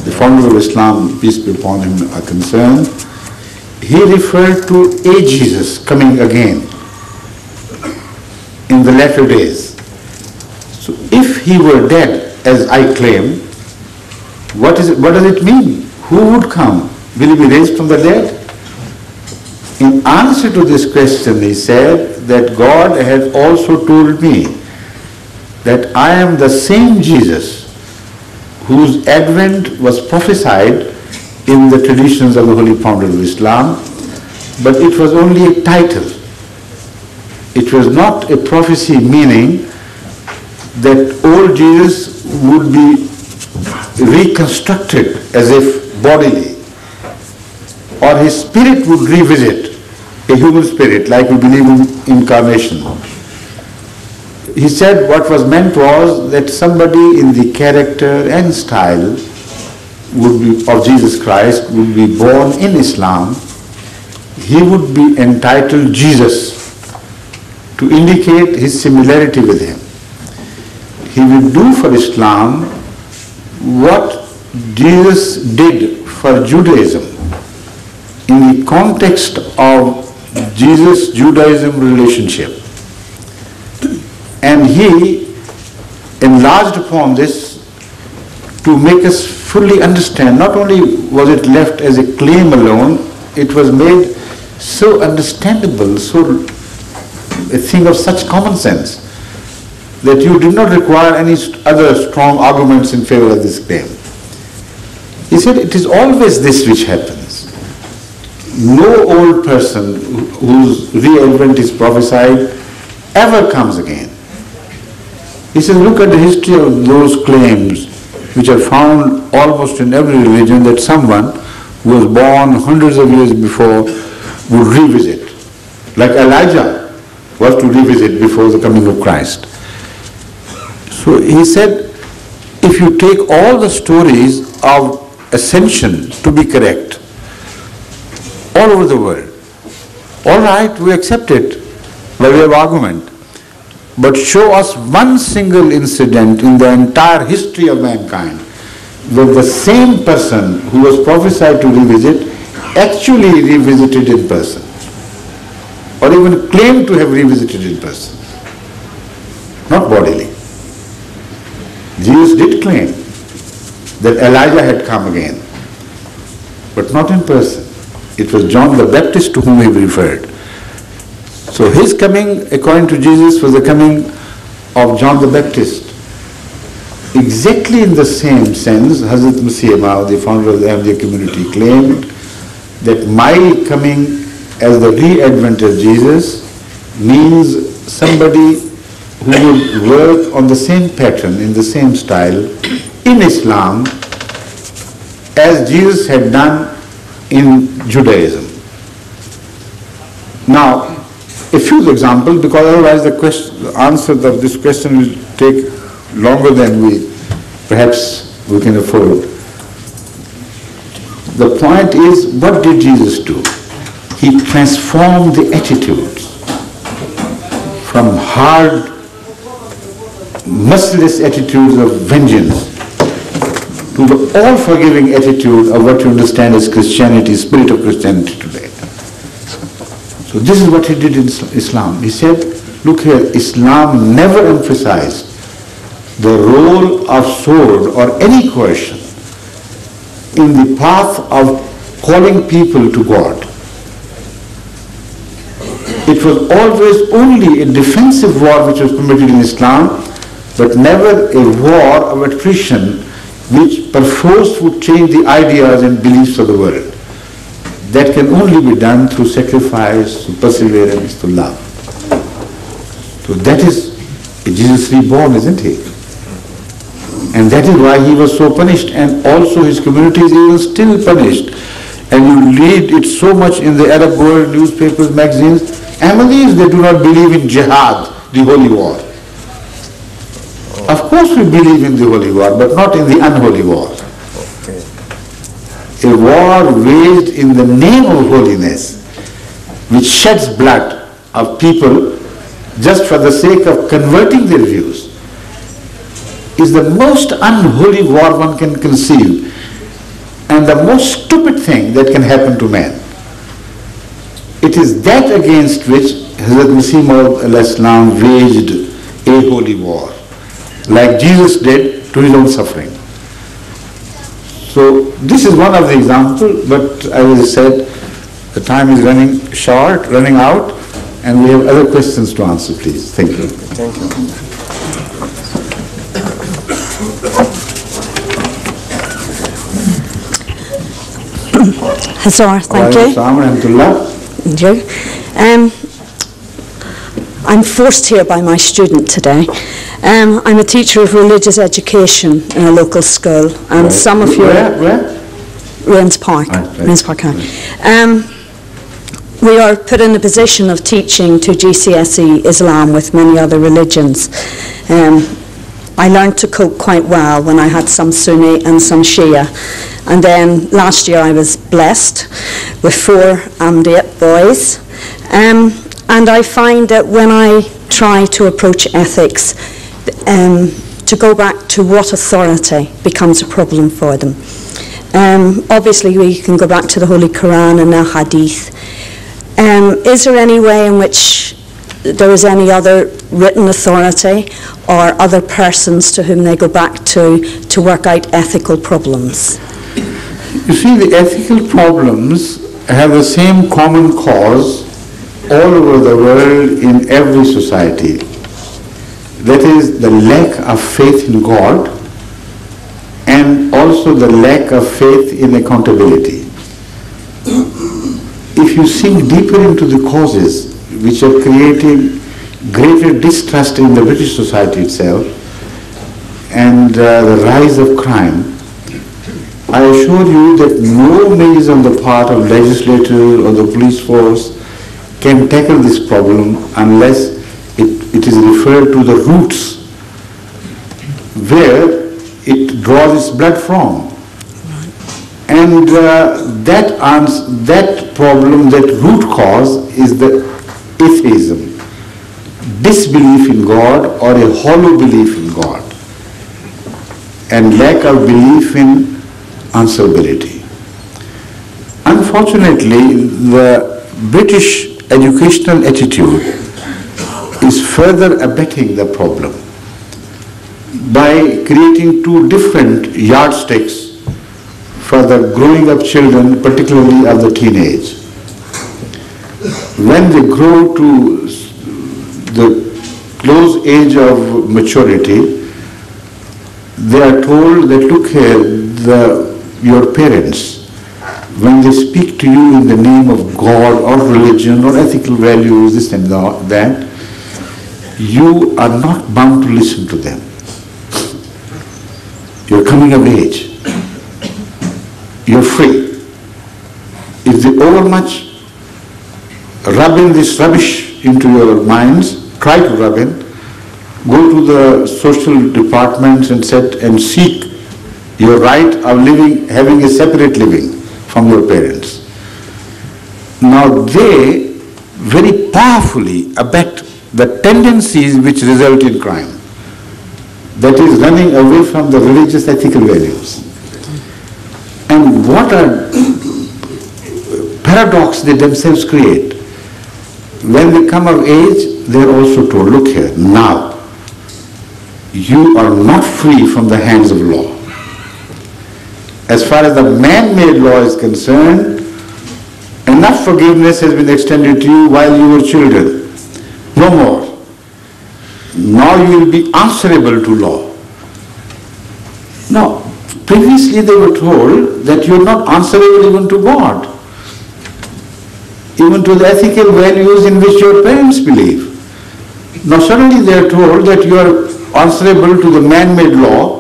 the founder of Islam, peace be upon him, are concerned, he referred to a Jesus coming again in the latter days. So if he were dead, as I claim, what does it mean? Who would come? Will he be raised from the dead? In answer to this question, he said that God has also told me that I am the same Jesus whose advent was prophesied in the traditions of the Holy Founder of Islam, but it was only a title. It was not a prophecy, meaning that old Jesus would be reconstructed as if bodily, or his spirit would revisit, a human spirit, like we believe in incarnation. He said what was meant was that somebody in the character and style of Jesus Christ would be born in Islam. He would be entitled Jesus to indicate his similarity with him. He will do for Islam what Jesus did for Judaism in the context of Jesus-Judaism relationship. And he enlarged upon this to make us fully understand. Not only was it left as a claim alone, it was made so understandable, so a thing of such common sense, that you did not require any other strong arguments in favor of this claim. He said, it is always this which happens. No old person whose re-advent is prophesied ever comes again. He says, look at the history of those claims which are found almost in every religion, that someone who was born hundreds of years before would revisit. Like Elijah was to revisit before the coming of Christ. So he said, if you take all the stories of ascension to be correct, all over the world, all right, we accept it by way of argument, but show us one single incident in the entire history of mankind where the same person who was prophesied to revisit actually revisited in person, or even claimed to have revisited in person, not bodily. Jesus did claim that Elijah had come again, but not in person. It was John the Baptist to whom he referred. So his coming, according to Jesus, was the coming of John the Baptist. Exactly in the same sense, Hazrat Masih Maud, the founder of the Ahmadiyya community, claimed that my coming as the re-advent of Jesus means somebody who will work on the same pattern, in the same style, in Islam, as Jesus had done in Judaism. Now, a few examples, because otherwise the answer of this question will take longer than perhaps we can afford. The point is, what did Jesus do? He transformed the attitudes from hard, merciless attitudes of vengeance to the all-forgiving attitude of what you understand as Christianity, spirit of Christianity today. So this is what he did in Islam. He said, look here, Islam never emphasized the role of sword or any coercion in the path of calling people to God. It was always only a defensive war which was permitted in Islam, but never a war of attrition which perforce would change the ideas and beliefs of the world. That can only be done through sacrifice, through perseverance, through love. So that is Jesus reborn, isn't he? And that is why he was so punished, and also his community is even still punished. And you read it so much in the Arab world, newspapers, magazines. Ahmadis, they do not believe in jihad, the holy war. Of course we believe in the holy war, but not in the unholy war. A war waged in the name of holiness, which sheds blood of people just for the sake of converting their views, is the most unholy war one can conceive. and the most stupid thing that can happen to man. It is that against which Hazrat Masih Maud waged a holy war, like Jesus did to his own suffering. So this is one of the examples, but as I said, the time is running out, and we have other questions to answer, please. Thank you. Thank you. Hazar, thank you. Thank you. I'm forced here by my student today. I'm a teacher of religious education in a local school, and right. Some of you... Where? Rains Park. Rains Park County. We are put in the position of teaching to GCSE Islam with many other religions. I learned to cope quite well when I had some Sunni and some Shia. And then last year I was blessed with 4 Ahmadiyyat boys. And I find that when I try to approach ethics, to go back to what authority becomes a problem for them. Obviously we can go back to the Holy Quran and the Hadith. Is there any way in which there is any other written authority or other persons to whom they go back to work out ethical problems? You see, the ethical problems have the same common cause all over the world in every society. That is the lack of faith in God and also the lack of faith in accountability. If you sink deeper into the causes which are creating greater distrust in the British society itself and the rise of crime, I assure you that no means on the part of legislators or the police force can tackle this problem unless it is referred to the roots where it draws its blood from. And that problem, that root cause is the atheism, disbelief in God or a hollow belief in God, and lack of belief in answerability. Unfortunately, the British educational attitude is further abetting the problem by creating 2 different yardsticks for the growing up children, particularly of the teenage. When they grow to the close age of maturity, they are told that, look here, your parents, when they speak to you in the name of God or religion or ethical values, this and that, you are not bound to listen to them. You're coming of age. You're free. If they overmuch rub in this rubbish into your minds, try to rub in, go to the social departments and seek your right of living, having a separate living from your parents. Now they very powerfully abet the tendencies which result in crime. That is running away from the religious ethical values. And what a paradox they themselves create. When they come of age, they are also told, look here, now, you are not free from the hands of law. As far as the man-made law is concerned, enough forgiveness has been extended to you while you were children. No more. Now you will be answerable to law. Now, previously they were told that you are not answerable even to God, even to the ethical values in which your parents believe. Now suddenly they are told that you are answerable to the man-made law